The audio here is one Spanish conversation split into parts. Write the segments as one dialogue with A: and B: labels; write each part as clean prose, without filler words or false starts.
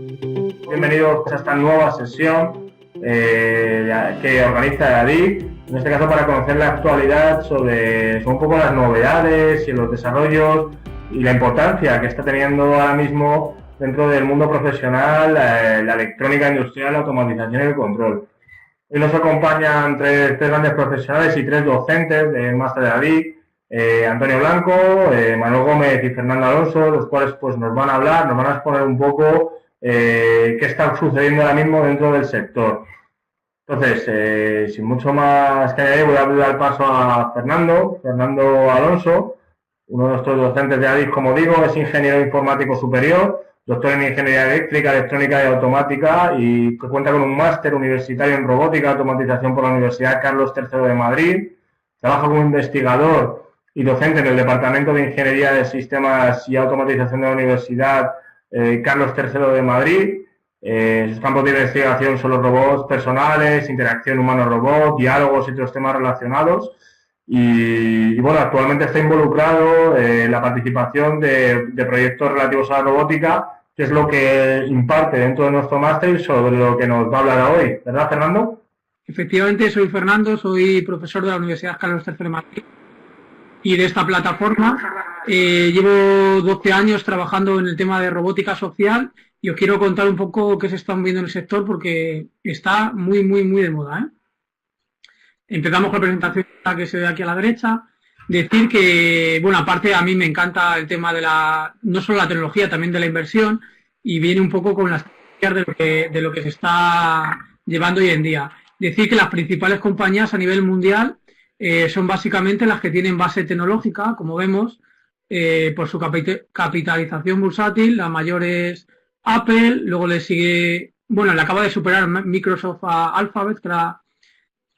A: Bienvenidos a esta nueva sesión que organiza ADIC, en este caso para conocer la actualidad sobre un poco las novedades y los desarrollos y la importancia que está teniendo ahora mismo dentro del mundo profesional la electrónica industrial, la automatización y el control. Hoy nos acompañan tres grandes profesionales y tres docentes del máster de ADIC, Antonio Blanco, Manuel Gómez y Fernando Alonso, los cuales pues nos van a hablar, nos van a exponer un poco qué está sucediendo ahora mismo dentro del sector. Entonces, sin mucho más que añadir, voy a dar paso a Fernando Alonso, uno de nuestros docentes de ADIC, como digo, es ingeniero informático superior, doctor en ingeniería eléctrica, electrónica y automática, y que cuenta con un máster universitario en robótica y automatización por la Universidad Carlos III de Madrid. Trabaja como investigador y docente en el Departamento de Ingeniería de Sistemas y Automatización de la Universidad Carlos III de Madrid. Sus campos de investigación son los robots personales, interacción humano-robot, diálogos y otros temas relacionados. Y bueno, actualmente está involucrado en la participación de proyectos relativos a la robótica, que es lo que imparte dentro de nuestro máster y sobre lo que nos va a hablar hoy. ¿Verdad, Fernando?
B: Efectivamente, soy Fernando, soy profesor de la Universidad Carlos III de Madrid y de esta plataforma. Llevo 12 años trabajando en el tema de robótica social y os quiero contar un poco qué se está moviendo en el sector porque está muy de moda. Empezamos con la presentación que se ve aquí a la derecha. Decir que, bueno, aparte a mí me encanta el tema de no solo la tecnología, también de la inversión, y viene un poco con las de lo que se está llevando hoy en día. Decir que las principales compañías a nivel mundial son básicamente las que tienen base tecnológica, como vemos, por su capitalización bursátil. La mayor es Apple, luego le sigue, bueno, le acaba de superar Microsoft a Alphabet,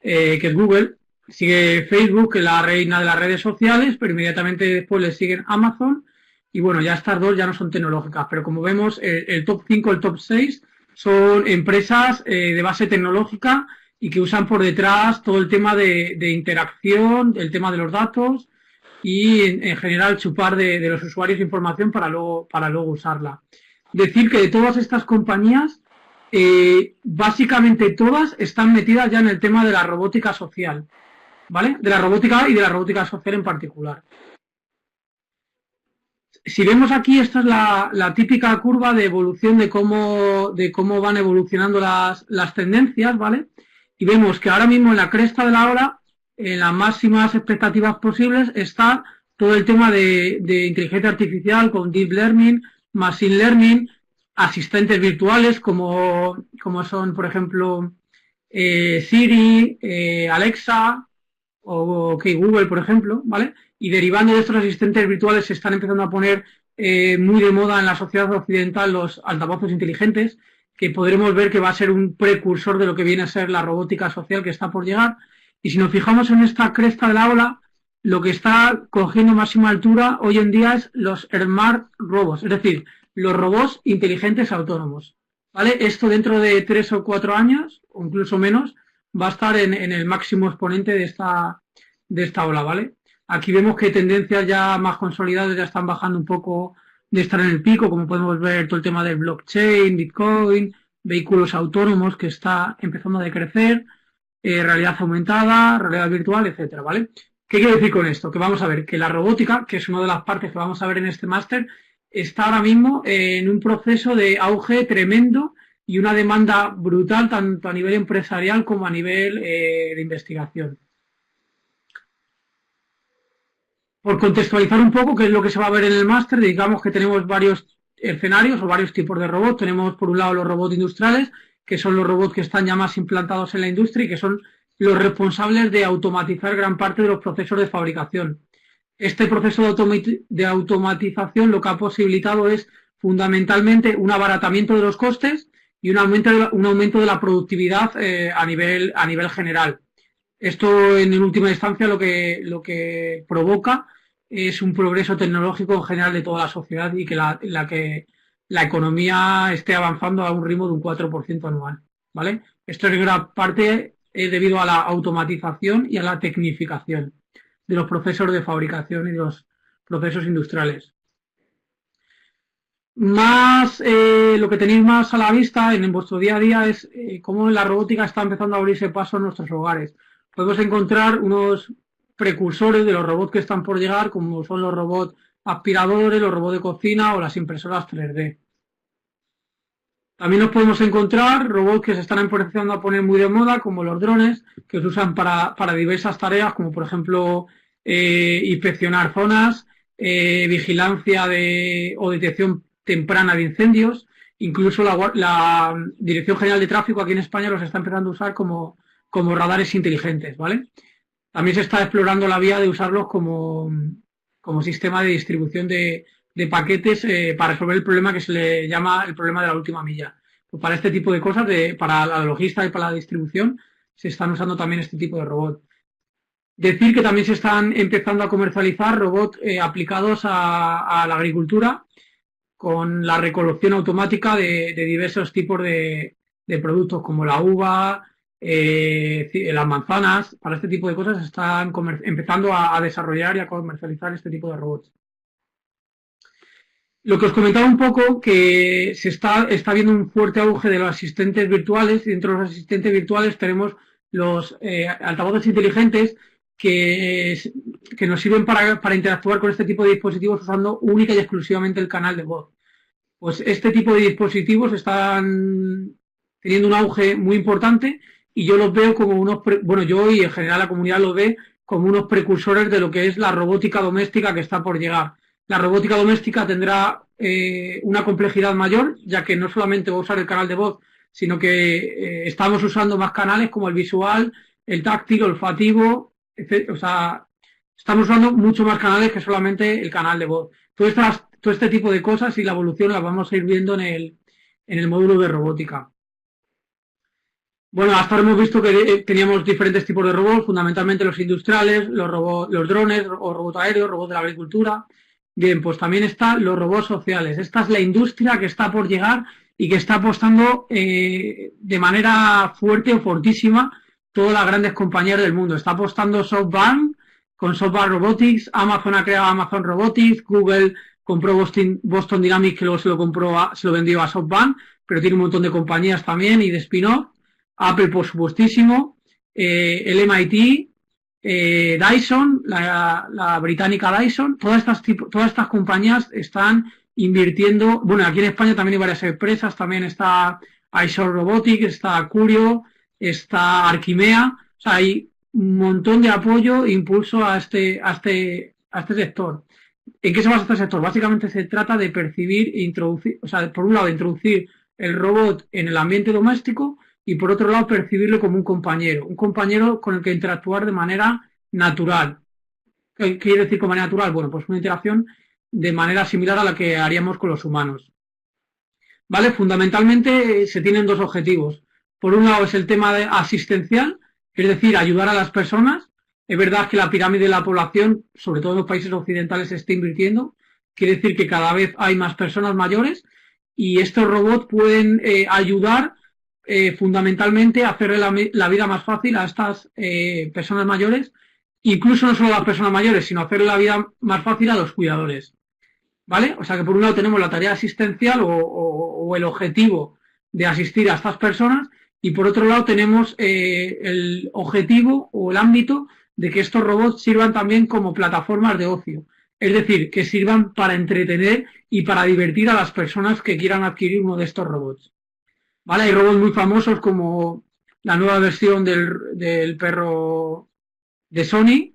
B: que es Google, sigue Facebook, que es la reina de las redes sociales, pero inmediatamente después le siguen Amazon, y bueno, ya estas dos ya no son tecnológicas, pero como vemos, el top 5, el top 6 son empresas de base tecnológica y que usan por detrás todo el tema de interacción, el tema de los datos y en general chupar de los usuarios información para luego usarla. Decir que de todas estas compañías, básicamente todas están metidas ya en el tema de la robótica social, ¿vale? De la robótica y de la robótica social en particular. Si vemos aquí, esta es la típica curva de evolución de cómo van evolucionando las tendencias, ¿vale? Y vemos que ahora mismo en la cresta de la ola, en las máximas expectativas posibles, está todo el tema de inteligencia artificial con deep learning, machine learning, asistentes virtuales como son, por ejemplo, Siri, Alexa o Google, por ejemplo, ¿vale? Y derivando de estos asistentes virtuales se están empezando a poner muy de moda en la sociedad occidental los altavoces inteligentes, que podremos ver que va a ser un precursor de lo que viene a ser la robótica social que está por llegar. Y si nos fijamos en esta cresta de la ola, lo que está cogiendo máxima altura hoy en día es los smart robots, es decir, los robots inteligentes autónomos, ¿vale? Esto dentro de 3 o 4 años, o incluso menos, va a estar en el máximo exponente de esta ola, ¿vale? Aquí vemos que tendencias ya más consolidadas ya están bajando un poco de estar en el pico, como podemos ver todo el tema del blockchain, Bitcoin, vehículos autónomos que está empezando a decrecer, realidad aumentada, realidad virtual, etcétera, ¿vale? ¿Qué quiero decir con esto? Que vamos a ver que la robótica, que es una de las partes que vamos a ver en este máster, está ahora mismo en un proceso de auge tremendo y una demanda brutal tanto a nivel empresarial como a nivel de investigación. Por contextualizar un poco qué es lo que se va a ver en el máster, digamos que tenemos varios escenarios o varios tipos de robots. Tenemos por un lado los robots industriales, que son los robots que están ya más implantados en la industria y que son los responsables de automatizar gran parte de los procesos de fabricación. Este proceso de automatización lo que ha posibilitado es fundamentalmente un abaratamiento de los costes y un aumento de la productividad a nivel general. Esto en última instancia lo que provoca es un progreso tecnológico en general de toda la sociedad y que la economía esté avanzando a un ritmo de un 4% anual, ¿vale? Esto en gran parte es debido a la automatización y a la tecnificación de los procesos de fabricación y de los procesos industriales. Más lo que tenéis más a la vista en vuestro día a día es cómo la robótica está empezando a abrirse paso en nuestros hogares. Podemos encontrar unos precursores de los robots que están por llegar, como son los robots aspiradores, los robots de cocina o las impresoras 3D. También nos podemos encontrar robots que se están empezando a poner muy de moda, como los drones, que se usan para diversas tareas, como por ejemplo inspeccionar zonas, vigilancia o detección temprana de incendios. Incluso la Dirección General de Tráfico aquí en España los está empezando a usar como radares inteligentes, ¿vale? También se está explorando la vía de usarlos como sistema de distribución de paquetes para resolver el problema que se le llama el problema de la última milla. Pues para este tipo de cosas, para la logística y para la distribución, se están usando también este tipo de robots. Decir que también se están empezando a comercializar robots aplicados a la agricultura con la recolección automática de diversos tipos de productos como la uva, las manzanas. Para este tipo de cosas se están empezando a desarrollar y a comercializar este tipo de robots. Lo que os comentaba un poco, que está viendo un fuerte auge de los asistentes virtuales, y dentro de los asistentes virtuales tenemos los altavoces inteligentes que nos sirven para interactuar con este tipo de dispositivos usando única y exclusivamente el canal de voz. Pues este tipo de dispositivos están teniendo un auge muy importante y yo los veo como yo y en general la comunidad los ve como unos precursores de lo que es la robótica doméstica que está por llegar. La robótica doméstica tendrá una complejidad mayor, ya que no solamente va a usar el canal de voz, sino que estamos usando más canales como el visual, el táctil, olfativo, etc. O sea, estamos usando mucho más canales que solamente el canal de voz. Todo este tipo de cosas y la evolución las vamos a ir viendo en el módulo de robótica. Bueno, hasta ahora hemos visto que teníamos diferentes tipos de robots, fundamentalmente los industriales, los drones o robots aéreos, robots de la agricultura. Bien, pues también están los robots sociales. Esta es la industria que está por llegar y que está apostando de manera fuerte o fortísima todas las grandes compañías del mundo. Está apostando SoftBank con SoftBank Robotics, Amazon ha creado Amazon Robotics, Google compró Boston Dynamics, que luego se lo vendió a SoftBank, pero tiene un montón de compañías también y de spin-off. Apple, por supuestísimo, el MIT, Dyson, la británica Dyson, todas estas compañías están invirtiendo. Bueno, aquí en España también hay varias empresas, también está iShore Robotics, está Curio, está Arquimea, o sea, hay un montón de apoyo e impulso a este sector. ¿En qué se basa este sector? Básicamente se trata de percibir e introducir, o sea, por un lado, introducir el robot en el ambiente doméstico y por otro lado percibirlo como un compañero con el que interactuar de manera natural. ¿Qué quiere decir con manera natural? Bueno, pues una interacción de manera similar a la que haríamos con los humanos. ¿Vale? Fundamentalmente se tienen dos objetivos. Por un lado es el tema asistencial, es decir, ayudar a las personas. Es verdad que la pirámide de la población, sobre todo en los países occidentales, se está invirtiendo. Quiere decir que cada vez hay más personas mayores y estos robots pueden ayudar fundamentalmente a hacerle la vida más fácil a estas personas mayores, incluso no solo a las personas mayores, sino hacerle la vida más fácil a los cuidadores. ¿Vale? O sea que por un lado tenemos la tarea asistencial o el objetivo de asistir a estas personas y por otro lado tenemos el objetivo o el ámbito de que estos robots sirvan también como plataformas de ocio. Es decir, que sirvan para entretener y para divertir a las personas que quieran adquirir uno de estos robots. ¿Vale? Hay robots muy famosos como la nueva versión del perro de Sony,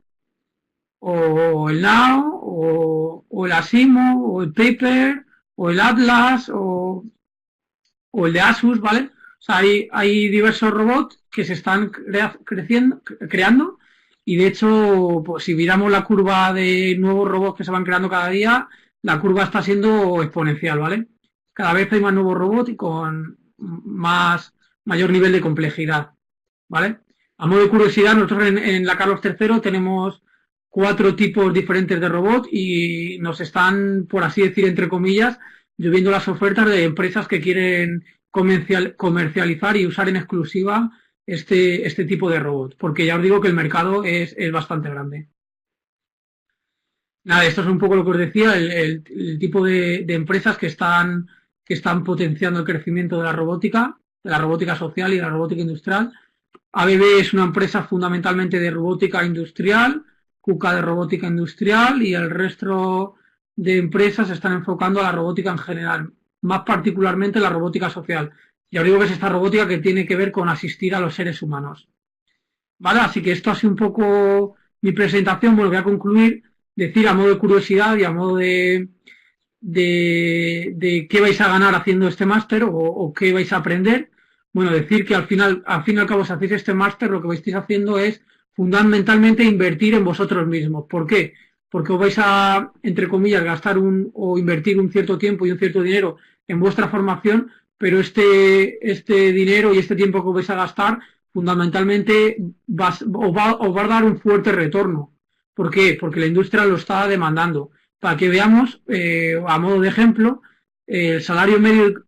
B: o el Now, o el Asimo, o el Paper, o el Atlas, o el de Asus, ¿vale? O sea, hay diversos robots que se están creando y de hecho, pues, si miramos la curva de nuevos robots que se van creando cada día, la curva está siendo exponencial, ¿vale? Cada vez hay más nuevos robots y con mayor nivel de complejidad, ¿vale? A modo de curiosidad, nosotros en la Carlos III tenemos 4 tipos diferentes de robots y nos están, por así decir, entre comillas, lloviendo las ofertas de empresas que quieren comercializar y usar en exclusiva este tipo de robots, porque ya os digo que el mercado es bastante grande. Nada, esto es un poco lo que os decía, el tipo de empresas que están potenciando el crecimiento de la robótica social y de la robótica industrial. ABB es una empresa fundamentalmente de robótica industrial, KUKA de robótica industrial y el resto de empresas se están enfocando a la robótica en general, más particularmente la robótica social. Ya os digo que es esta robótica que tiene que ver con asistir a los seres humanos. ¿Vale? Así que esto ha sido un poco mi presentación. Bueno, voy a concluir, decir a modo de curiosidad y a modo de qué vais a ganar haciendo este máster o qué vais a aprender. Bueno, decir que al fin y al cabo, si hacéis este máster, lo que estáis haciendo es fundamentalmente invertir en vosotros mismos. ¿Por qué? Porque os vais a, entre comillas, gastar o invertir un cierto tiempo y un cierto dinero en vuestra formación, pero este dinero y este tiempo que os vais a gastar fundamentalmente os va a dar un fuerte retorno. ¿Por qué? Porque la industria lo está demandando. Para que veamos, a modo de ejemplo, el salario medio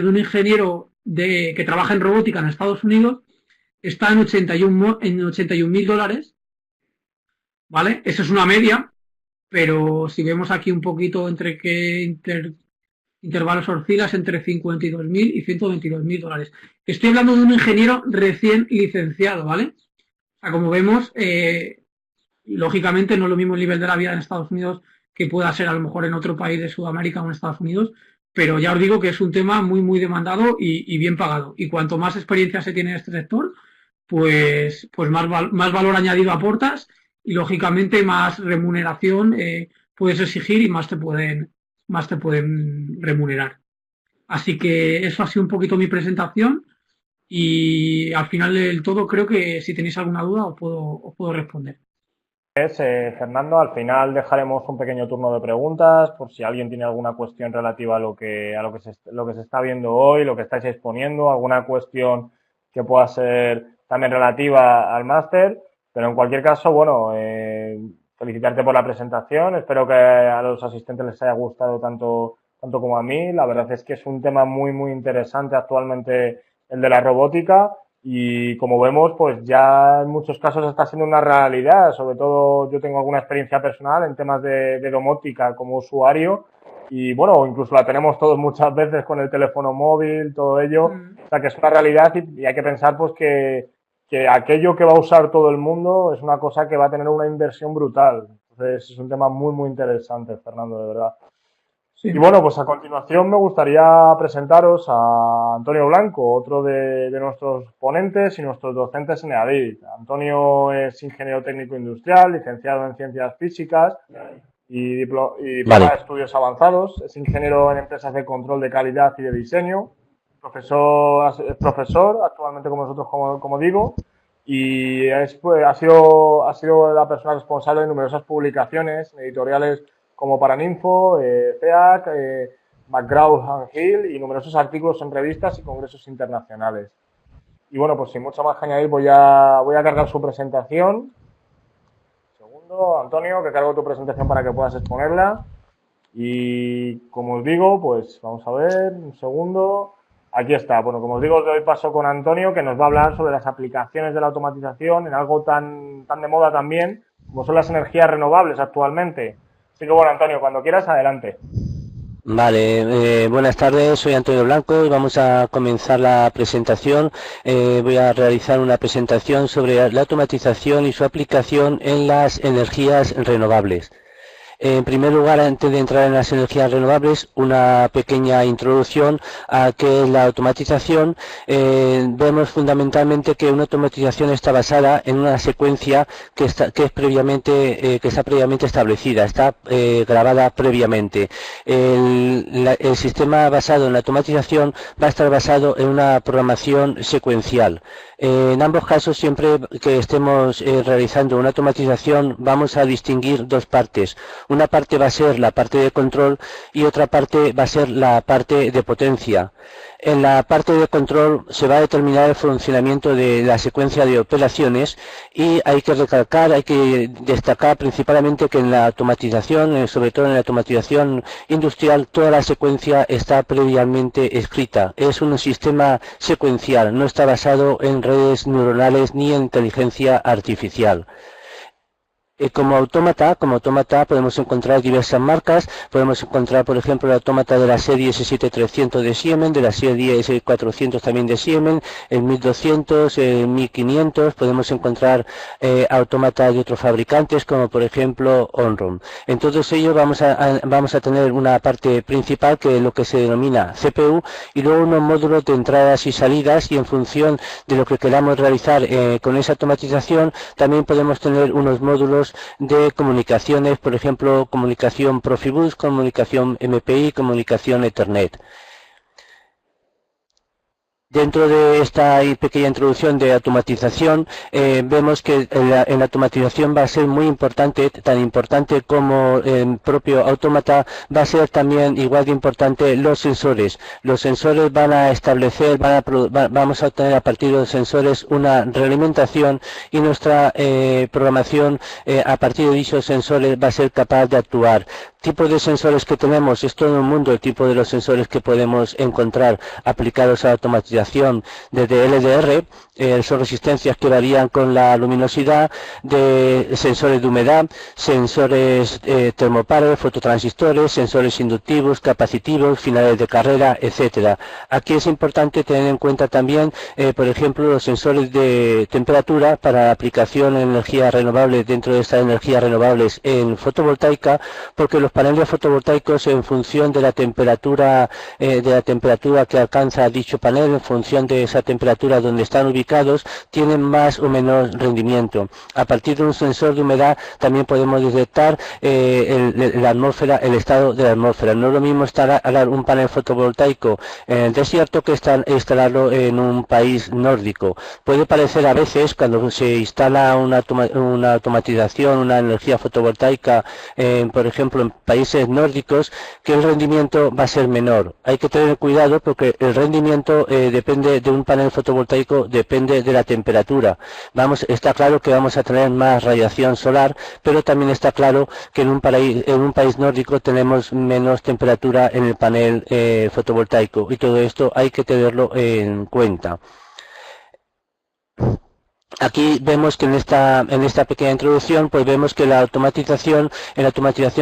B: de un ingeniero que trabaja en robótica en Estados Unidos está en 81.000 dólares, ¿vale? Eso es una media, pero si vemos aquí un poquito entre qué intervalos oscilas entre 52.000 y 122.000 dólares. Estoy hablando de un ingeniero recién licenciado, ¿vale? O sea, como vemos, lógicamente no es lo mismo el nivel de la vida en Estados Unidos que pueda ser a lo mejor en otro país de Sudamérica o en Estados Unidos, pero ya os digo que es un tema muy, muy demandado y bien pagado. Y cuanto más experiencia se tiene en este sector, pues más valor añadido aportas y lógicamente más remuneración puedes exigir y más te pueden remunerar. Así que eso ha sido un poquito mi presentación y al final del todo creo que si tenéis alguna duda os puedo responder.
C: Fernando, al final dejaremos un pequeño turno de preguntas por si alguien tiene alguna cuestión relativa a lo que se está viendo hoy, lo que estáis exponiendo, alguna cuestión que pueda ser también relativa al máster, pero en cualquier caso, bueno, felicitarte por la presentación, espero que a los asistentes les haya gustado tanto como a mí, la verdad es que es un tema muy, muy interesante actualmente el de la robótica. Y como vemos, pues ya en muchos casos está siendo una realidad. Sobre todo yo tengo alguna experiencia personal en temas de domótica como usuario y bueno, incluso la tenemos todos muchas veces con el teléfono móvil, todo ello. O sea que es una realidad y hay que pensar pues que aquello que va a usar todo el mundo es una cosa que va a tener una inversión brutal. Entonces es un tema muy, muy interesante, Fernando, de verdad. Sí. Y bueno, pues a continuación me gustaría presentaros a Antonio Blanco, otro de nuestros ponentes y nuestros docentes en EADIC. Antonio es ingeniero técnico industrial, licenciado en ciencias físicas y diploma de estudios avanzados. Es ingeniero en empresas de control de calidad y de diseño. Es profesor actualmente como nosotros, como digo, y ha sido la persona responsable de numerosas publicaciones editoriales como Paraninfo, CEAC, McGraw Hill y numerosos artículos en revistas y congresos internacionales. Y bueno, pues sin mucho más que añadir voy a cargar su presentación. Un segundo, Antonio, que cargo tu presentación para que puedas exponerla. Y como os digo, pues vamos a ver, un segundo. Aquí está. Bueno, como os digo, os doy paso con Antonio, que nos va a hablar sobre las aplicaciones de la automatización en algo tan de moda también, como son las energías renovables actualmente. Así que bueno, Antonio, cuando quieras, adelante.
D: Vale, buenas tardes, soy Antonio Blanco y vamos a comenzar la presentación. Voy a realizar una presentación sobre la automatización y su aplicación en las energías renovables. En primer lugar, antes de entrar en las energías renovables, una pequeña introducción a qué es la automatización. Vemos fundamentalmente que una automatización está basada en una secuencia que está previamente establecida, está grabada previamente. El sistema basado en la automatización va a estar basado en una programación secuencial. En ambos casos, siempre que estemos realizando una automatización, vamos a distinguir dos partes. Una parte va a ser la parte de control y otra parte va a ser la parte de potencia. En la parte de control se va a determinar el funcionamiento de la secuencia de operaciones y hay que destacar principalmente que en la automatización, sobre todo en la automatización industrial, toda la secuencia está previamente escrita. Es un sistema secuencial, no está basado en redes neuronales ni en inteligencia artificial. Como autómata podemos encontrar diversas marcas. Podemos encontrar, por ejemplo, el autómata de la serie S7300 de Siemens, de la serie S400 también de Siemens, el 1200, el 1500. Podemos encontrar autómatas de otros fabricantes, como por ejemplo Onron. En todos ellos vamos a tener una parte principal, que es lo que se denomina CPU, y luego unos módulos de entradas y salidas, y en función de lo que queramos realizar con esa automatización, también podemos tener unos módulos de comunicaciones, por ejemplo, comunicación Profibus, comunicación MPI, comunicación Ethernet. Dentro de esta pequeña introducción de automatización, vemos que en la automatización va a ser muy importante, tan importante como el propio autómata, va a ser también igual de importante los sensores. Los sensores van a establecer, vamos a obtener a partir de los sensores una realimentación, y nuestra programación a partir de dichos sensores va a ser capaz de actuar. Tipos de sensores que tenemos, es todo un mundo el tipo de los sensores que podemos encontrar aplicados a la automatización, desde LDR, son resistencias que varían con la luminosidad, de sensores de humedad, sensores termopares, fototransistores, sensores inductivos, capacitivos, finales de carrera, etcétera. Aquí es importante tener en cuenta también, por ejemplo, los sensores de temperatura para aplicación en energías renovables, dentro de estas energías renovables en fotovoltaica, porque los paneles fotovoltaicos, en función de la temperatura que alcanza dicho panel, en función de esa temperatura donde están ubicados, tienen más o menos rendimiento. A partir de un sensor de humedad también podemos detectar la atmósfera, el estado de la atmósfera. No es lo mismo instalar un panel fotovoltaico en el desierto que instalarlo en un país nórdico. Puede parecer a veces, cuando se instala una automatización, una energía fotovoltaica, por ejemplo en países nórdicos, que el rendimiento va a ser menor. Hay que tener cuidado, porque el rendimiento depende de un panel fotovoltaico, depende de la temperatura. Está claro que vamos a tener más radiación solar, pero también está claro que en un país nórdico tenemos menos temperatura en el panel fotovoltaico, y todo esto hay que tenerlo en cuenta. Aquí vemos que en esta pequeña introducción, pues vemos que en la automatización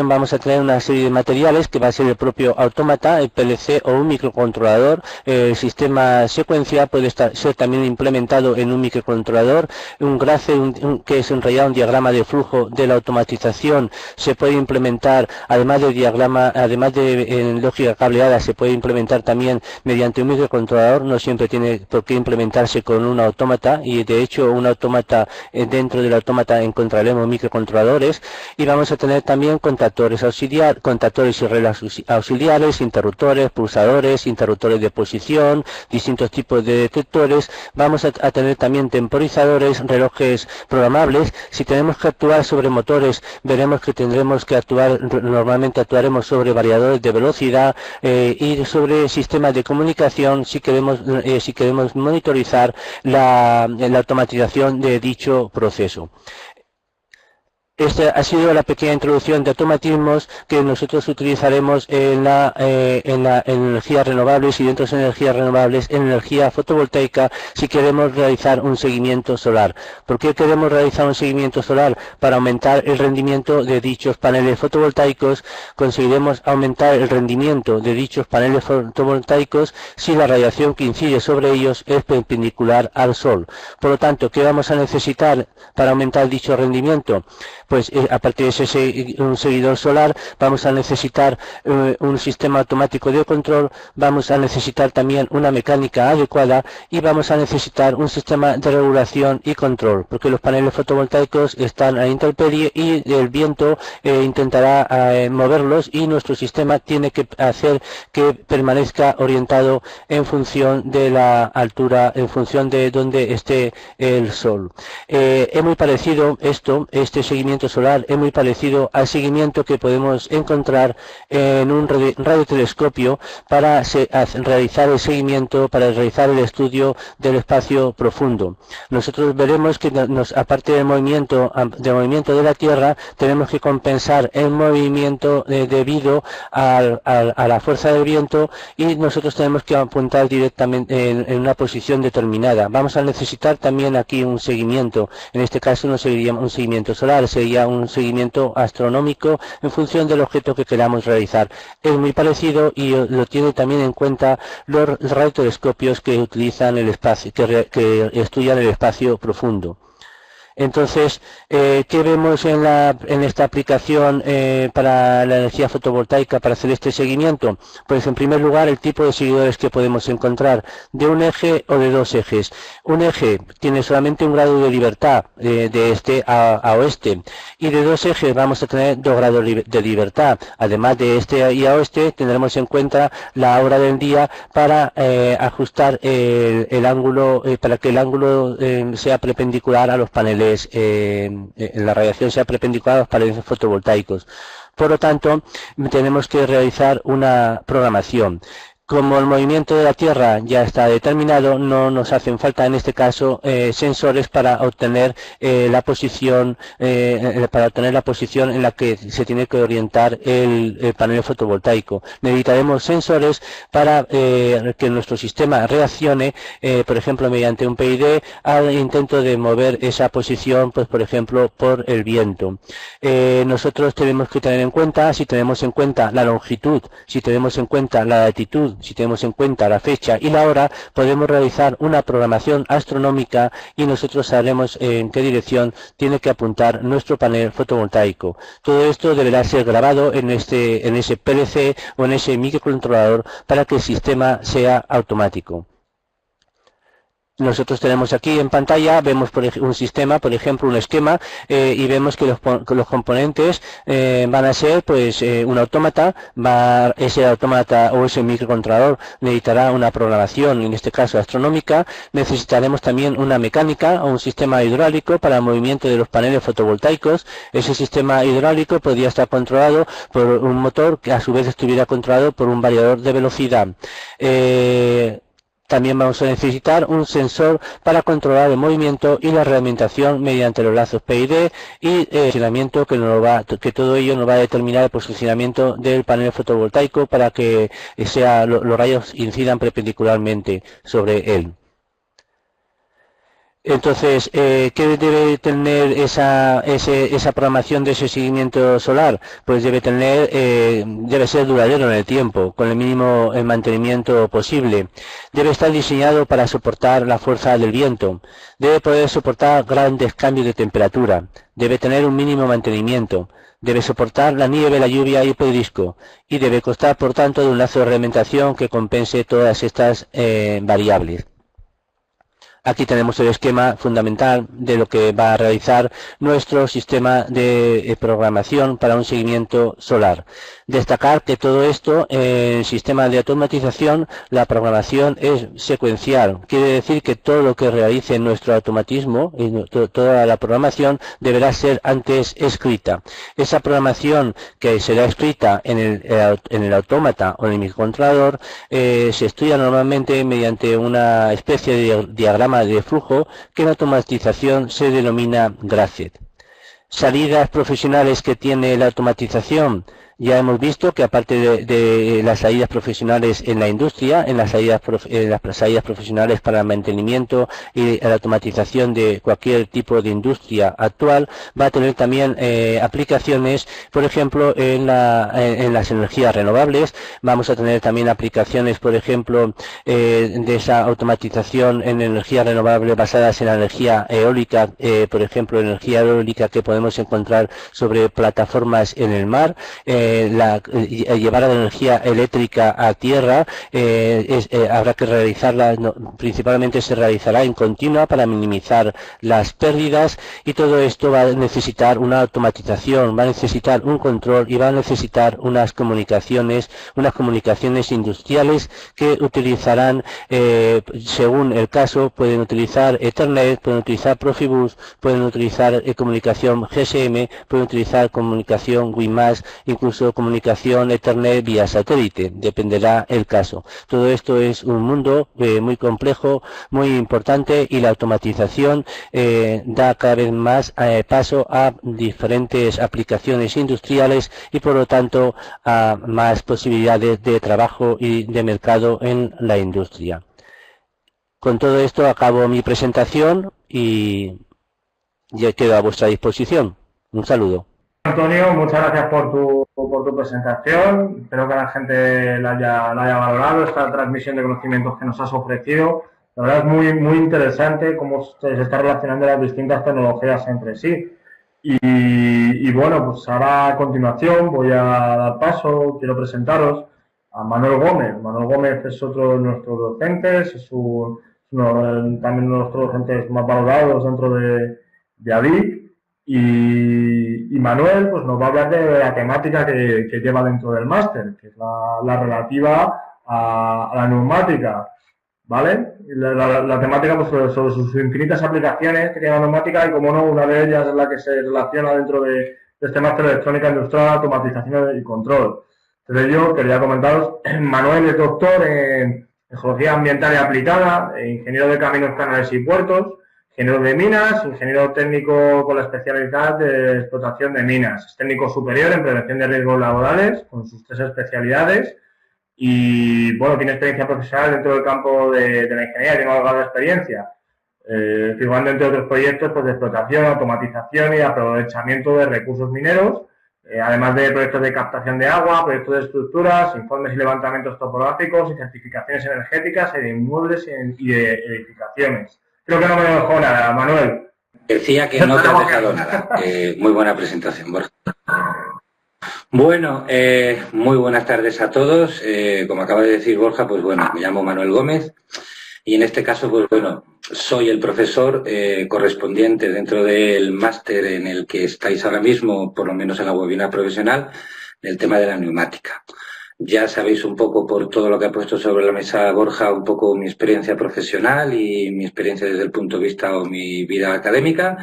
D: vamos a tener una serie de materiales, que va a ser el propio autómata, el PLC o un microcontrolador. El sistema secuencia puede ser también implementado en un microcontrolador. Un GRACE, que es en realidad un diagrama de flujo de la automatización, se puede implementar, además en lógica cableada, se puede implementar también mediante un microcontrolador. No siempre tiene por qué implementarse con un autómata, y de hecho un autómata, dentro del autómata encontraremos microcontroladores, y vamos a tener también contactores y reglas auxiliares, interruptores, pulsadores, interruptores de posición, distintos tipos de detectores. Vamos a tener también temporizadores, relojes programables. Si tenemos que actuar sobre motores, veremos que tendremos que normalmente actuaremos sobre variadores de velocidad, y sobre sistemas de comunicación, si queremos monitorizar la automatización de dicho proceso. Esta ha sido la pequeña introducción de automatismos que nosotros utilizaremos en energías renovables, y dentro de energías renovables en energía fotovoltaica, si queremos realizar un seguimiento solar. ¿Por qué queremos realizar un seguimiento solar? Para aumentar el rendimiento de dichos paneles fotovoltaicos. Conseguiremos aumentar el rendimiento de dichos paneles fotovoltaicos si la radiación que incide sobre ellos es perpendicular al sol. Por lo tanto, ¿qué vamos a necesitar para aumentar dicho rendimiento? Pues aparte de un seguidor solar, vamos a necesitar un sistema automático de control, vamos a necesitar también una mecánica adecuada, y vamos a necesitar un sistema de regulación y control, porque los paneles fotovoltaicos están a intemperie y el viento intentará moverlos, y nuestro sistema tiene que hacer que permanezca orientado en función de la altura, en función de donde esté el sol. Es muy parecido este seguimiento solar es muy parecido al seguimiento que podemos encontrar en un radiotelescopio para realizar el seguimiento, para realizar el estudio del espacio profundo. Nosotros veremos que aparte del movimiento de la Tierra, tenemos que compensar el movimiento debido a la fuerza del viento, y nosotros tenemos que apuntar directamente en una posición determinada. Vamos a necesitar también aquí un seguimiento, en este caso no sería un seguimiento solar, sería sería un seguimiento astronómico en función del objeto que queramos realizar. Es muy parecido y lo tiene también en cuenta los radiotelescopios que utilizan el espacio, que estudian el espacio profundo. Entonces, ¿qué vemos en esta aplicación para la energía fotovoltaica para hacer este seguimiento? Pues en primer lugar el tipo de seguidores que podemos encontrar, de un eje o de dos ejes. Un eje tiene solamente un grado de libertad de este a oeste, y de dos ejes vamos a tener 2 grados de libertad. Además de este y a oeste tendremos en cuenta la hora del día para ajustar el ángulo, para que el ángulo sea perpendicular a los paneles, la radiación sea perpendicular a los paneles fotovoltaicos. Por lo tanto, tenemos que realizar una programación. Como el movimiento de la Tierra ya está determinado, no nos hacen falta en este caso sensores para obtener la posición en la que se tiene que orientar el panel fotovoltaico. Necesitaremos sensores para que nuestro sistema reaccione, por ejemplo, mediante un PID al intento de mover esa posición, pues por ejemplo, por el viento. Nosotros tenemos que tener en cuenta, si tenemos en cuenta la longitud, si tenemos en cuenta la latitud, si tenemos en cuenta la fecha y la hora, podemos realizar una programación astronómica y nosotros sabremos en qué dirección tiene que apuntar nuestro panel fotovoltaico. Todo esto deberá ser grabado en ese PLC o en ese microcontrolador para que el sistema sea automático. Nosotros tenemos aquí en pantalla, vemos un sistema, por ejemplo un esquema, y vemos que los componentes van a ser pues un autómata. Ese autómata o ese microcontrolador necesitará una programación, en este caso astronómica. Necesitaremos también una mecánica o un sistema hidráulico para el movimiento de los paneles fotovoltaicos. Ese sistema hidráulico podría estar controlado por un motor que a su vez estuviera controlado por un variador de velocidad. También vamos a necesitar un sensor para controlar el movimiento y la realimentación mediante los lazos PID y el posicionamiento que todo ello nos va a determinar el posicionamiento del panel fotovoltaico para que los rayos incidan perpendicularmente sobre él. Entonces, ¿qué debe tener esa programación de ese seguimiento solar? Pues debe ser duradero en el tiempo, con el mínimo mantenimiento posible. Debe estar diseñado para soportar la fuerza del viento. Debe poder soportar grandes cambios de temperatura. Debe tener un mínimo mantenimiento. Debe soportar la nieve, la lluvia y el pedrisco. Y debe constar, por tanto, de un lazo de realimentación que compense todas estas variables. Aquí tenemos el esquema fundamental de lo que va a realizar nuestro sistema de programación para un seguimiento solar. Destacar que todo esto, el sistema de automatización, la programación es secuencial. Quiere decir que todo lo que realice nuestro automatismo, toda la programación, deberá ser antes escrita. Esa programación que será escrita en el autómata o en el microcontrolador se estudia normalmente mediante una especie de diagrama de flujo que en automatización se denomina graphic. Salidas profesionales que tiene la automatización. Ya hemos visto que aparte de las salidas profesionales en la industria, en las salidas profesionales para el mantenimiento y la automatización de cualquier tipo de industria actual, va a tener también aplicaciones, por ejemplo, en las energías renovables. Vamos a tener también aplicaciones, por ejemplo, de esa automatización en energías renovables basadas en la energía eólica, por ejemplo, energía eólica que podemos encontrar sobre plataformas en el mar. Llevar la energía eléctrica a tierra habrá que realizarla, principalmente se realizará en continua para minimizar las pérdidas, y todo esto va a necesitar una automatización, va a necesitar un control y va a necesitar unas comunicaciones industriales que utilizarán, según el caso, pueden utilizar Ethernet, pueden utilizar Profibus, pueden utilizar comunicación GSM, pueden utilizar comunicación WiMAX, incluso comunicación Ethernet vía satélite, dependerá el caso. Todo esto es un mundo muy complejo, muy importante, y la automatización da cada vez más paso a diferentes aplicaciones industriales y por lo tanto a más posibilidades de trabajo y de mercado en la industria. Con todo esto acabo mi presentación y ya quedo a vuestra disposición. Un saludo.
A: Antonio, muchas gracias por tu presentación. Espero que a la gente la haya valorado esta transmisión de conocimientos que nos has ofrecido. La verdad es muy interesante cómo se está relacionando las distintas tecnologías entre sí. Y bueno, pues ahora a continuación voy a dar paso, quiero presentaros a Manuel Gómez. Manuel Gómez es otro de nuestros docentes, es también uno de nuestros docentes más valorados dentro de ADIC. Y Manuel pues nos va a hablar de la temática que lleva dentro del máster, que es la relativa a la neumática, ¿vale? La temática pues sobre sus infinitas aplicaciones que tiene la neumática y, como no, una de ellas es la que se relaciona dentro de este máster de electrónica industrial, automatización y control. Entonces yo quería comentaros, Manuel es doctor en geología ambiental y aplicada, ingeniero de caminos, canales y puertos, ingeniero de minas, ingeniero técnico con la especialidad de explotación de minas, es técnico superior en prevención de riesgos laborales con sus 3 especialidades y, bueno, tiene experiencia profesional dentro del campo de la ingeniería, tiene una larga experiencia, figurando entre otros proyectos pues, de explotación, automatización y aprovechamiento de recursos mineros, además de proyectos de captación de agua, proyectos de estructuras, informes y levantamientos topográficos y certificaciones energéticas de inmuebles y de edificaciones. Creo que no me dejó nada, Manuel.
E: Decía que no te has dejado nada. Muy buena presentación, Borja. Bueno, muy buenas tardes a todos. Como acaba de decir Borja, pues bueno, me llamo Manuel Gómez y en este caso, pues bueno, soy el profesor correspondiente dentro del máster en el que estáis ahora mismo, por lo menos en la webinar profesional, del tema de la neumática. Ya sabéis un poco, por todo lo que ha puesto sobre la mesa Borja, un poco mi experiencia profesional y mi experiencia desde el punto de vista o mi vida académica.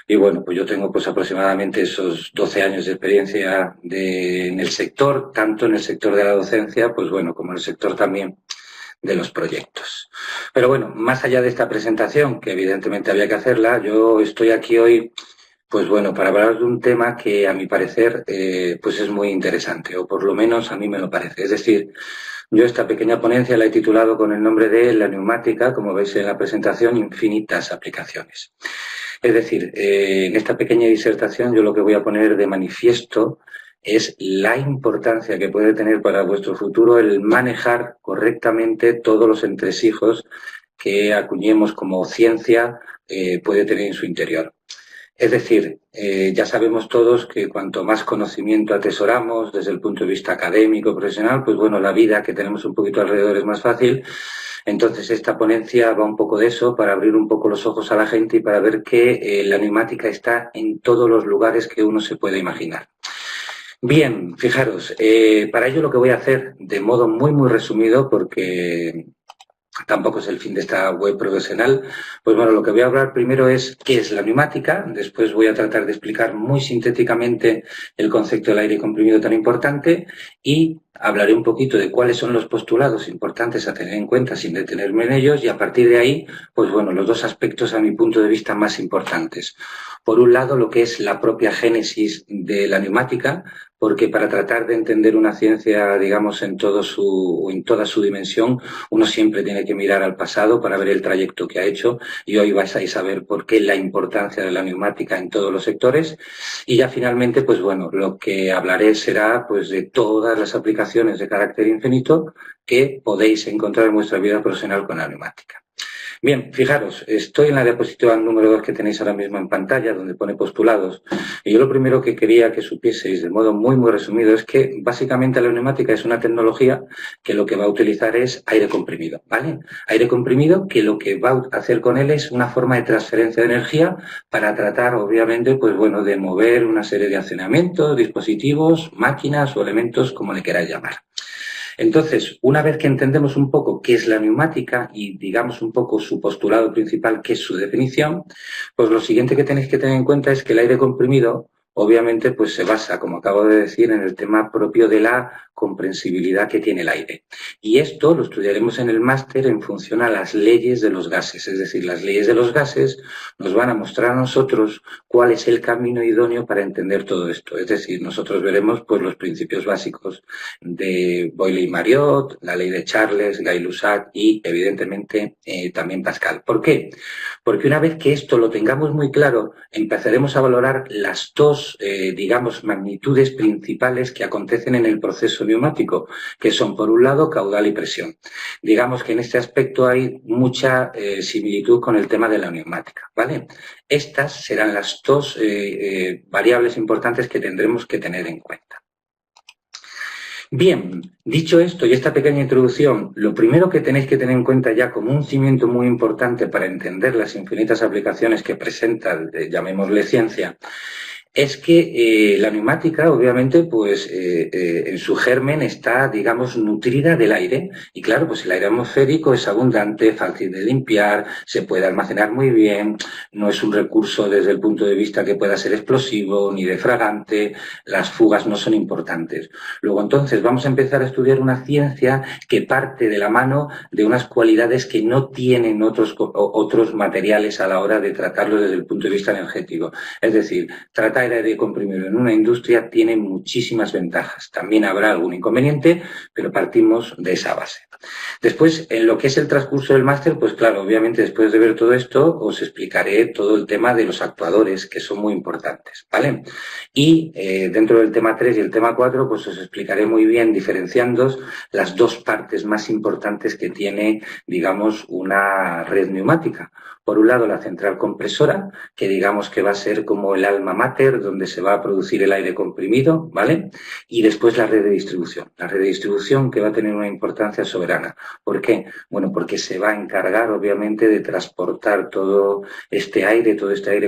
E: Y bueno, pues yo tengo pues aproximadamente esos 12 años de experiencia en el sector, tanto en el sector de la docencia, pues bueno, como en el sector también de los proyectos. Pero bueno, más allá de esta presentación, que evidentemente había que hacerla, yo estoy aquí hoy, pues bueno, para hablar de un tema que a mi parecer pues es muy interesante, o por lo menos a mí me lo parece. Es decir, yo esta pequeña ponencia la he titulado con el nombre de La neumática, como veis en la presentación, infinitas aplicaciones. Es decir, en esta pequeña disertación yo lo que voy a poner de manifiesto es la importancia que puede tener para vuestro futuro el manejar correctamente todos los entresijos que acuñemos como ciencia puede tener en su interior. Es decir, ya sabemos todos que cuanto más conocimiento atesoramos desde el punto de vista académico, profesional, pues bueno, la vida que tenemos un poquito alrededor es más fácil. Entonces esta ponencia va un poco de eso, para abrir un poco los ojos a la gente y para ver que la neumática está en todos los lugares que uno se puede imaginar. Bien, fijaros, para ello lo que voy a hacer de modo muy resumido, porque tampoco es el fin de esta web profesional, pues bueno, lo que voy a hablar primero es qué es la neumática, después voy a tratar de explicar muy sintéticamente el concepto del aire comprimido tan importante y hablaré un poquito de cuáles son los postulados importantes a tener en cuenta sin detenerme en ellos y a partir de ahí, pues bueno, los 2 aspectos a mi punto de vista más importantes. Por un lado, lo que es la propia génesis de la neumática, porque para tratar de entender una ciencia, digamos, en toda su dimensión, uno siempre tiene que mirar al pasado para ver el trayecto que ha hecho y hoy vais a saber por qué la importancia de la neumática en todos los sectores. Y ya finalmente, pues bueno, lo que hablaré será pues de todas las aplicaciones de carácter infinito que podéis encontrar en vuestra vida profesional con la neumática. Bien, fijaros, estoy en la diapositiva número 2 que tenéis ahora mismo en pantalla, donde pone postulados. Y yo lo primero que quería que supieseis de modo muy resumido es que básicamente la neumática es una tecnología que lo que va a utilizar es aire comprimido, ¿vale? Aire comprimido que lo que va a hacer con él es una forma de transferencia de energía para tratar, obviamente, pues bueno, de mover una serie de accionamientos, dispositivos, máquinas o elementos, como le queráis llamar. Entonces, una vez que entendemos un poco qué es la neumática y digamos un poco su postulado principal, que es su definición, pues lo siguiente que tenéis que tener en cuenta es que el aire comprimido, obviamente, pues se basa, como acabo de decir, en el tema propio de la comprensibilidad que tiene el aire. Y esto lo estudiaremos en el máster en función a las leyes de los gases. Es decir, las leyes de los gases nos van a mostrar a nosotros cuál es el camino idóneo para entender todo esto. Es decir, nosotros veremos pues los principios básicos de Boyle-Mariotte, la ley de Charles, Gay-Lussac y, evidentemente, también Pascal. ¿Por qué? Porque una vez que esto lo tengamos muy claro, empezaremos a valorar las 2 dos, digamos, magnitudes principales que acontecen en el proceso neumático, que son, por un lado, caudal y presión. Digamos que en este aspecto hay mucha similitud con el tema de la neumática, ¿vale? Estas serán las dos variables importantes que tendremos que tener en cuenta. Bien, dicho esto y esta pequeña introducción, lo primero que tenéis que tener en cuenta ya como un cimiento muy importante para entender las infinitas aplicaciones que presenta, llamémosle ciencia, es que la neumática, obviamente, pues en su germen está, digamos, nutrida del aire. Y claro, pues el aire atmosférico es abundante, fácil de limpiar, se puede almacenar muy bien, no es un recurso desde el punto de vista que pueda ser explosivo ni defragante, las fugas no son importantes. Luego, entonces, vamos a empezar a estudiar una ciencia que parte de la mano de unas cualidades que no tienen otros materiales a la hora de tratarlo desde el punto de vista energético. Es decir, tratar el aire comprimido en una industria tiene muchísimas ventajas. También habrá algún inconveniente, pero partimos de esa base. Después, en lo que es el transcurso del máster, pues claro, obviamente después de ver todo esto, os explicaré todo el tema de los actuadores, que son muy importantes, ¿vale? Y dentro del tema 3 y el tema 4, pues os explicaré muy bien, diferenciando las dos partes más importantes que tiene, digamos, una red neumática. Por un lado, la central compresora, que digamos que va a ser como el alma mater, donde se va a producir el aire comprimido, ¿vale? Y después la red de distribución. La red de distribución que va a tener una importancia soberana. ¿Por qué? Bueno, porque se va a encargar, obviamente, de transportar todo este aire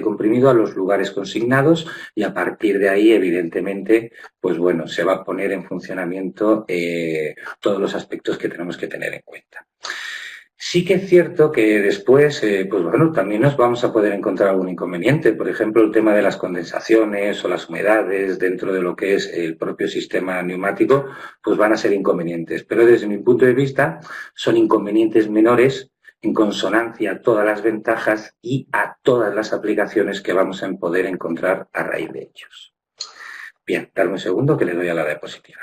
E: comprimido a los lugares consignados y a partir de ahí, evidentemente, pues bueno, se va a poner en funcionamiento todos los aspectos que tenemos que tener en cuenta. Sí que es cierto que después, pues bueno, también nos vamos a poder encontrar algún inconveniente. Por ejemplo, el tema de las condensaciones o las humedades dentro de lo que es el propio sistema neumático, pues van a ser inconvenientes. Pero desde mi punto de vista, son inconvenientes menores en consonancia a todas las ventajas y a todas las aplicaciones que vamos a poder encontrar a raíz de ellos. Bien, darme un segundo que le doy a la diapositiva.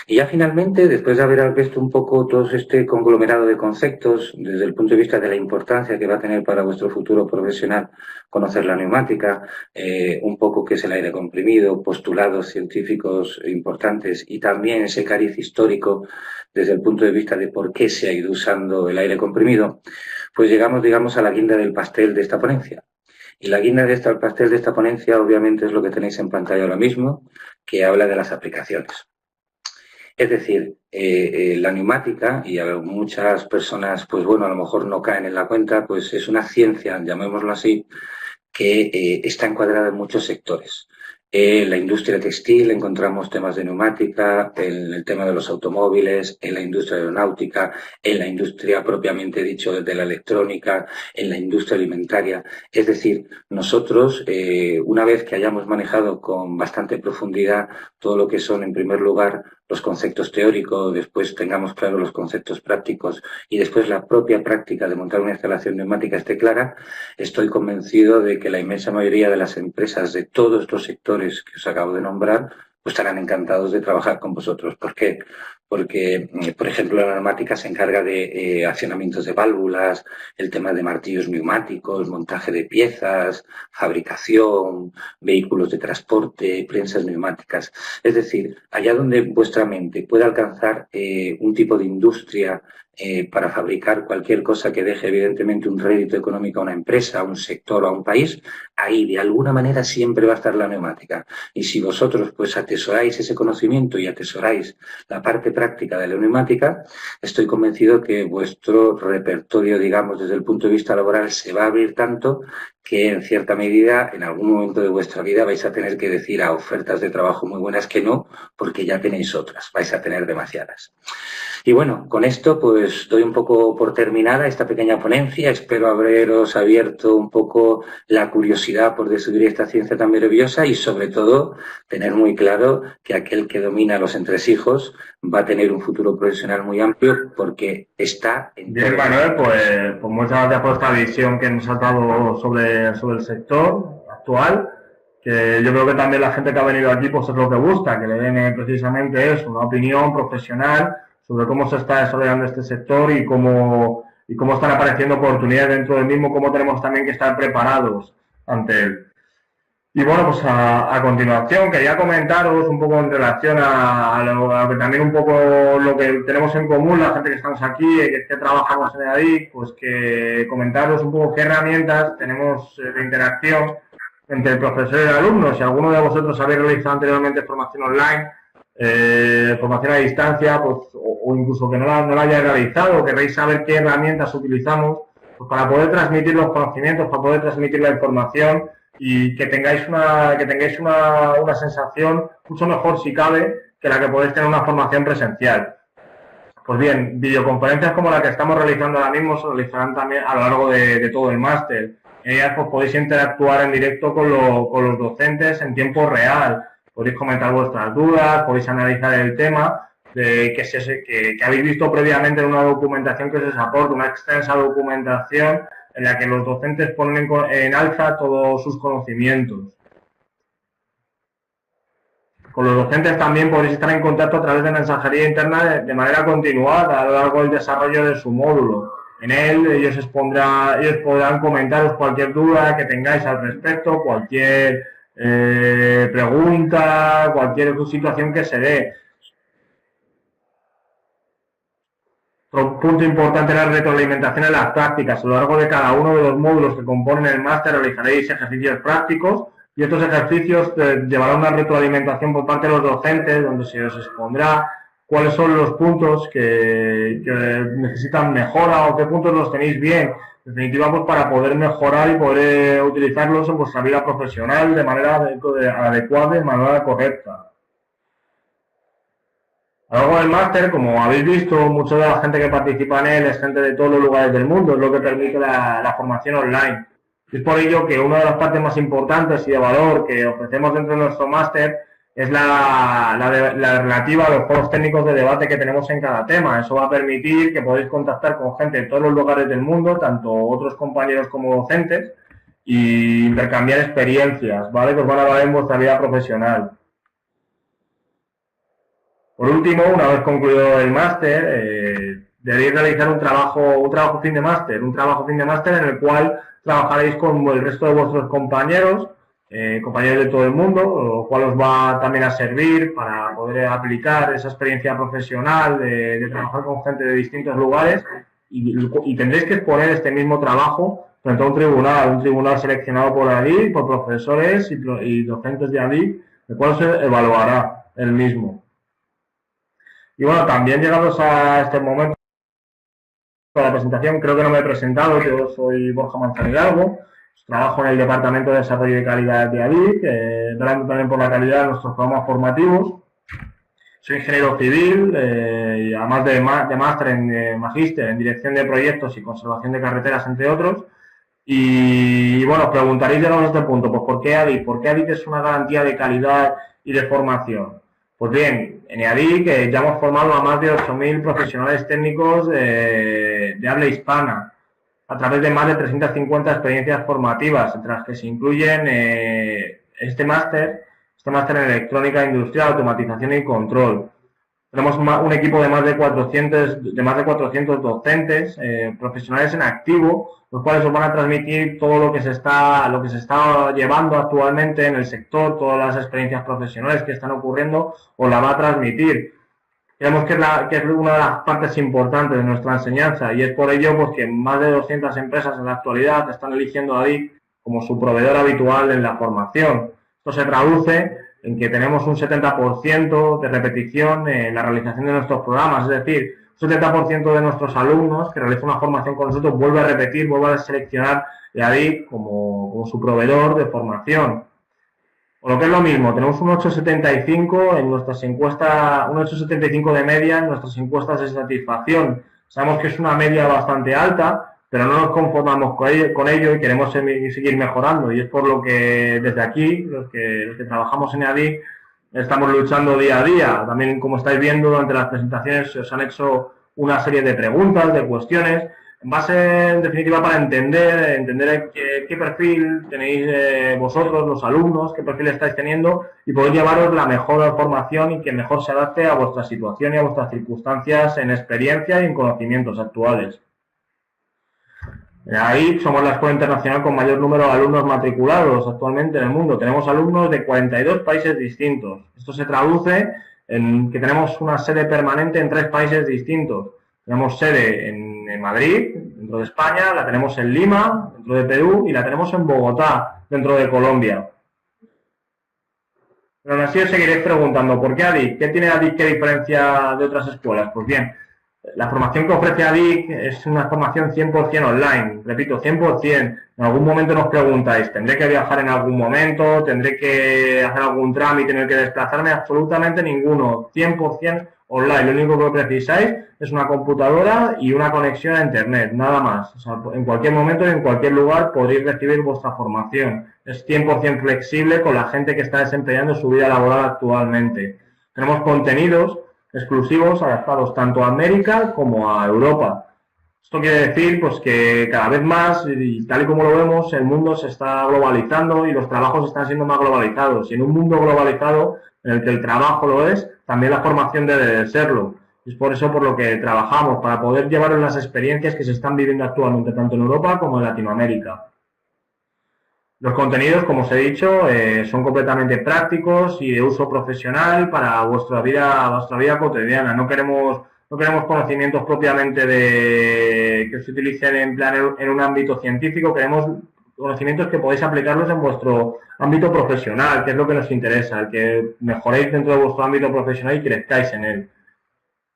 E: Y ya finalmente, después de haber visto un poco todo este conglomerado de conceptos, desde el punto de vista de la importancia que va a tener para vuestro futuro profesional conocer la neumática, un poco qué es el aire comprimido, postulados científicos importantes y también ese cariz histórico desde el punto de vista de por qué se ha ido usando el aire comprimido, pues llegamos, digamos, a la guinda del pastel de esta ponencia. Y la guinda del pastel de esta ponencia, obviamente, es lo que tenéis en pantalla ahora mismo, que habla de las aplicaciones. Es decir, la neumática, y muchas personas, pues bueno, a lo mejor no caen en la cuenta, pues es una ciencia, llamémoslo así, que está encuadrada en muchos sectores. En la industria textil encontramos temas de neumática, en el tema de los automóviles, en la industria aeronáutica, en la industria propiamente dicho de la electrónica, en la industria alimentaria. Es decir, nosotros, una vez que hayamos manejado con bastante profundidad todo lo que son, en primer lugar, los conceptos teóricos, después tengamos claros los conceptos prácticos y después la propia práctica de montar una instalación neumática esté clara, estoy convencido de que la inmensa mayoría de las empresas de todos los sectores que os acabo de nombrar pues estarán encantados de trabajar con vosotros. ¿Por qué? Porque, por ejemplo, la neumática se encarga de accionamientos de válvulas, el tema de martillos neumáticos, montaje de piezas, fabricación, vehículos de transporte, prensas neumáticas. Es decir, allá donde vuestra mente pueda alcanzar un tipo de industria para fabricar cualquier cosa que deje evidentemente un rédito económico a una empresa, a un sector o a un país, ahí de alguna manera siempre va a estar la neumática. Y si vosotros pues atesoráis ese conocimiento y atesoráis la parte práctica de la neumática, estoy convencido que vuestro repertorio, digamos, desde el punto de vista laboral se va a abrir tanto que en cierta medida en algún momento de vuestra vida vais a tener que decir a ofertas de trabajo muy buenas que no, porque ya tenéis otras, vais a tener demasiadas. Y bueno, con esto pues doy un poco por terminada esta pequeña ponencia. Espero haberos abierto un poco la curiosidad por descubrir esta ciencia tan maravillosa y sobre todo tener muy claro que aquel que domina los entresijos va a tener un futuro profesional muy amplio porque está en...
A: Bien, Manuel, pues muchas gracias por esta visión que nos ha dado sobre el sector actual, que yo creo que también la gente que ha venido aquí pues es lo que busca, que le den precisamente eso, una opinión profesional sobre cómo se está desarrollando este sector y cómo están apareciendo oportunidades dentro del mismo, cómo tenemos también que estar preparados ante él. Y bueno, pues a continuación quería comentaros un poco en relación a lo que también un poco lo que tenemos en común, la gente que estamos aquí, que trabajamos en EADIC, pues que comentaros un poco qué herramientas tenemos de interacción entre el profesor y el alumno. Si alguno de vosotros habéis realizado anteriormente formación online, formación a distancia, pues, o incluso que no la hayáis realizado, queréis saber qué herramientas utilizamos pues, para poder transmitir los conocimientos, para poder transmitir la información y que tengáis una sensación mucho mejor, si cabe, que la que podéis tener una formación presencial. Pues bien, videoconferencias como la que estamos realizando ahora mismo se realizarán también a lo largo de todo el máster. En ellas pues, podéis interactuar en directo con los docentes en tiempo real. Podéis comentar vuestras dudas, podéis analizar el tema que habéis visto previamente en una documentación que os aporta, una extensa documentación en la que los docentes ponen en alza todos sus conocimientos. Con los docentes también podéis estar en contacto a través de mensajería interna de manera continuada a lo largo del desarrollo de su módulo. En él ellos podrán comentaros cualquier duda que tengáis al respecto, cualquier pregunta, cualquier situación que se dé. Otro punto importante es la retroalimentación en las prácticas. A lo largo de cada uno de los módulos que componen el máster realizaréis ejercicios prácticos y estos ejercicios llevarán una retroalimentación por parte de los docentes donde se os expondrá cuáles son los puntos que necesitan mejora o qué puntos los tenéis bien. En definitiva, pues para poder mejorar y poder utilizarlos en vuestra vida profesional de manera adecuada y de manera correcta. A lo largo del máster, como habéis visto, mucha de la gente que participa en él es gente de todos los lugares del mundo, es lo que permite la formación online. Es por ello que una de las partes más importantes y de valor que ofrecemos dentro de nuestro máster es la relativa a los foros técnicos de debate que tenemos en cada tema. Eso va a permitir que podáis contactar con gente de todos los lugares del mundo, tanto otros compañeros como docentes, y intercambiar experiencias, ¿vale? Que os van a valer en vuestra vida profesional. Por último, una vez concluido el máster, deberéis realizar un trabajo fin de máster en el cual trabajaréis con el resto de vuestros compañeros de todo el mundo, lo cual os va también a servir para poder aplicar esa experiencia profesional de trabajar con gente de distintos lugares y tendréis que exponer este mismo trabajo frente a un tribunal seleccionado por ADIC, por profesores y docentes de ADIC, el cual se evaluará el mismo. Y bueno, también llegados a este momento de la presentación, creo que no me he presentado, yo soy Borja Manzanidalgo, trabajo en el Departamento de Desarrollo de Calidad de ADIC, velando también por la calidad de nuestros programas formativos. Soy ingeniero civil, y además de máster en magíster en Dirección de Proyectos y Conservación de Carreteras, entre otros. Y bueno, os preguntaréis llegados a este punto, pues ¿por qué ADIC? ¿Por qué ADIC es una garantía de calidad y de formación? Pues bien, en EADIC ya hemos formado a más de 8.000 profesionales técnicos de habla hispana a través de más de 350 experiencias formativas, entre las que se incluyen este máster en electrónica industrial, automatización y control. Tenemos un equipo de más de 400 docentes profesionales en activo, los cuales os van a transmitir todo lo que se está llevando actualmente en el sector, todas las experiencias profesionales que están ocurriendo, os la va a transmitir. Creemos que es una de las partes importantes de nuestra enseñanza y es por ello pues, que más de 200 empresas en la actualidad están eligiendo a ADIC como su proveedor habitual en la formación. Esto se traduce en que tenemos un 70% de repetición en la realización de nuestros programas, es decir, un 70% de nuestros alumnos que realizan una formación con nosotros vuelve a repetir, vuelve a seleccionar a ADIC como su proveedor de formación. O lo que es lo mismo, tenemos un 8,75 en nuestras encuestas, un 8,75 de media en nuestras encuestas de satisfacción. Sabemos que es una media bastante alta, pero no nos conformamos con ello y queremos seguir mejorando. Y es por lo que desde aquí, los que trabajamos en EADIC, estamos luchando día a día. También, como estáis viendo, durante las presentaciones se os han hecho una serie de preguntas, de cuestiones, en base, en definitiva, para entender qué perfil tenéis vosotros, los alumnos, qué perfil estáis teniendo y poder llevaros la mejor formación y que mejor se adapte a vuestra situación y a vuestras circunstancias en experiencia y en conocimientos actuales. En ADIC somos la escuela internacional con mayor número de alumnos matriculados actualmente en el mundo. Tenemos alumnos de 42 países distintos. Esto se traduce en que tenemos una sede permanente en 3 países distintos. Tenemos sede en Madrid, dentro de España, la tenemos en Lima, dentro de Perú, y la tenemos en Bogotá, dentro de Colombia. Pero aún así os seguiréis preguntando, ¿por qué ADIC? ¿Qué tiene ADIC que diferencia de otras escuelas? Pues bien, la formación que ofrece ADIC es una formación 100% online, repito, 100%. En algún momento nos preguntáis, ¿tendré que viajar en algún momento? ¿Tendré que hacer algún trámite, tener que desplazarme? Absolutamente ninguno, 100% online. Lo único que precisáis es una computadora y una conexión a internet, nada más. O sea, en cualquier momento y en cualquier lugar podréis recibir vuestra formación. Es 100% flexible con la gente que está desempeñando su vida laboral actualmente. Tenemos contenidos exclusivos adaptados tanto a América como a Europa. Esto quiere decir pues que cada vez más, y tal y como lo vemos, el mundo se está globalizando y los trabajos están siendo más globalizados. Y en un mundo globalizado, en el que el trabajo lo es, también la formación debe de serlo. Es por eso por lo que trabajamos, para poder llevar las experiencias que se están viviendo actualmente tanto en Europa como en Latinoamérica. Los contenidos, como os he dicho, son completamente prácticos y de uso profesional para vuestra vida cotidiana. No queremos conocimientos propiamente que se utilicen en un ámbito científico. Queremos conocimientos que podéis aplicarlos en vuestro ámbito profesional, que es lo que nos interesa, el que mejoréis dentro de vuestro ámbito profesional y crezcáis en él.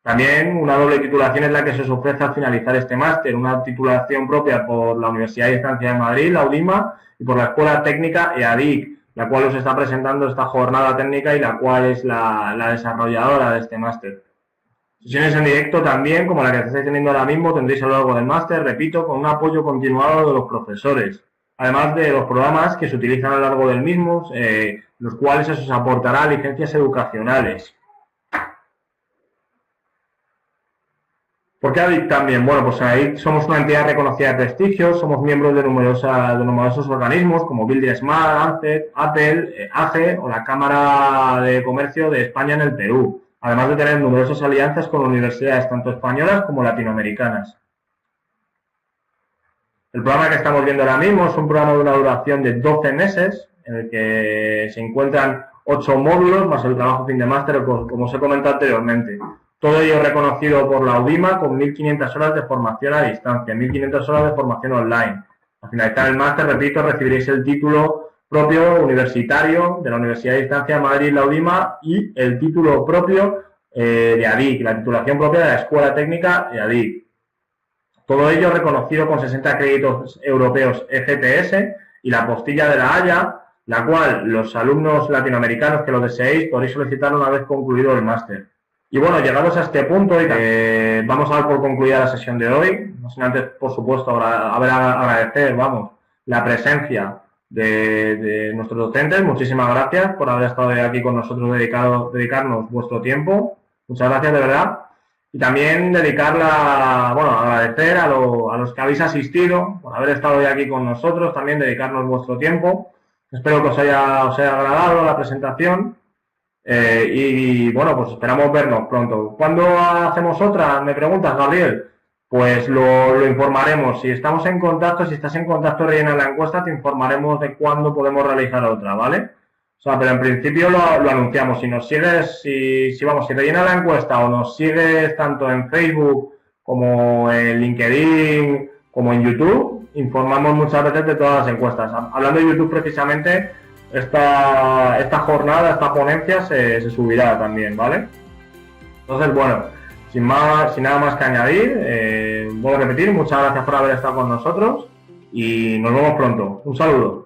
A: También una doble titulación es la que se os ofrece al finalizar este máster, una titulación propia por la Universidad de Distancia de Madrid, la UDIMA, y por la Escuela Técnica EADIC, la cual os está presentando esta jornada técnica y la cual es la desarrolladora de este máster. Sesiones en directo también, como la que estáis teniendo ahora mismo, tendréis a lo largo del máster, repito, con un apoyo continuado de los profesores, además de los programas que se utilizan a lo largo del mismo, los cuales se os aportará licencias educacionales. ¿Por qué ADIC también? Bueno, pues ADIC somos una entidad reconocida de prestigio, somos miembros de numerosos organismos como Builder Smart, ANCET, Apple, AGE o la Cámara de Comercio de España en el Perú, además de tener numerosas alianzas con universidades tanto españolas como latinoamericanas. El programa que estamos viendo ahora mismo es un programa de una duración de 12 meses, en el que se encuentran 8 módulos más el trabajo fin de máster, como os he comentado anteriormente. Todo ello reconocido por la UDIMA con 1.500 horas de formación a distancia, 1.500 horas de formación online. Al finalizar el máster, repito, recibiréis el título propio universitario de la Universidad de Distancia de Madrid, la UDIMA, y el título propio de ADIC, la titulación propia de la Escuela Técnica de ADIC. Todo ello reconocido con 60 créditos europeos ECTS y la postilla de la Haya, la cual los alumnos latinoamericanos que lo deseéis podréis solicitar una vez concluido el máster. Y bueno, llegados a este punto, vamos a dar por concluida la sesión de hoy. No sin antes, por supuesto, agradecer, la presencia de nuestros docentes. Muchísimas gracias por haber estado aquí con nosotros, dedicarnos vuestro tiempo. Muchas gracias, de verdad. Y también agradecer a los que habéis asistido por haber estado hoy aquí con nosotros, también dedicarnos vuestro tiempo. Espero que os haya agradado la presentación. Y bueno, pues esperamos vernos pronto. ¿Cuándo hacemos otra? Me preguntas, Gabriel. Pues lo informaremos. Si estamos en contacto, si estás en contacto, rellena la encuesta, te informaremos de cuándo podemos realizar otra, ¿vale? O sea, pero en principio lo anunciamos. Si nos sigues, si rellenas la encuesta o nos sigues tanto en Facebook como en LinkedIn como en YouTube, informamos muchas veces de todas las encuestas. Hablando de YouTube precisamente, esta jornada, esta ponencia se subirá también, ¿vale? Entonces, bueno, sin nada más que añadir, vuelvo a repetir, muchas gracias por haber estado con nosotros y nos vemos pronto. Un saludo.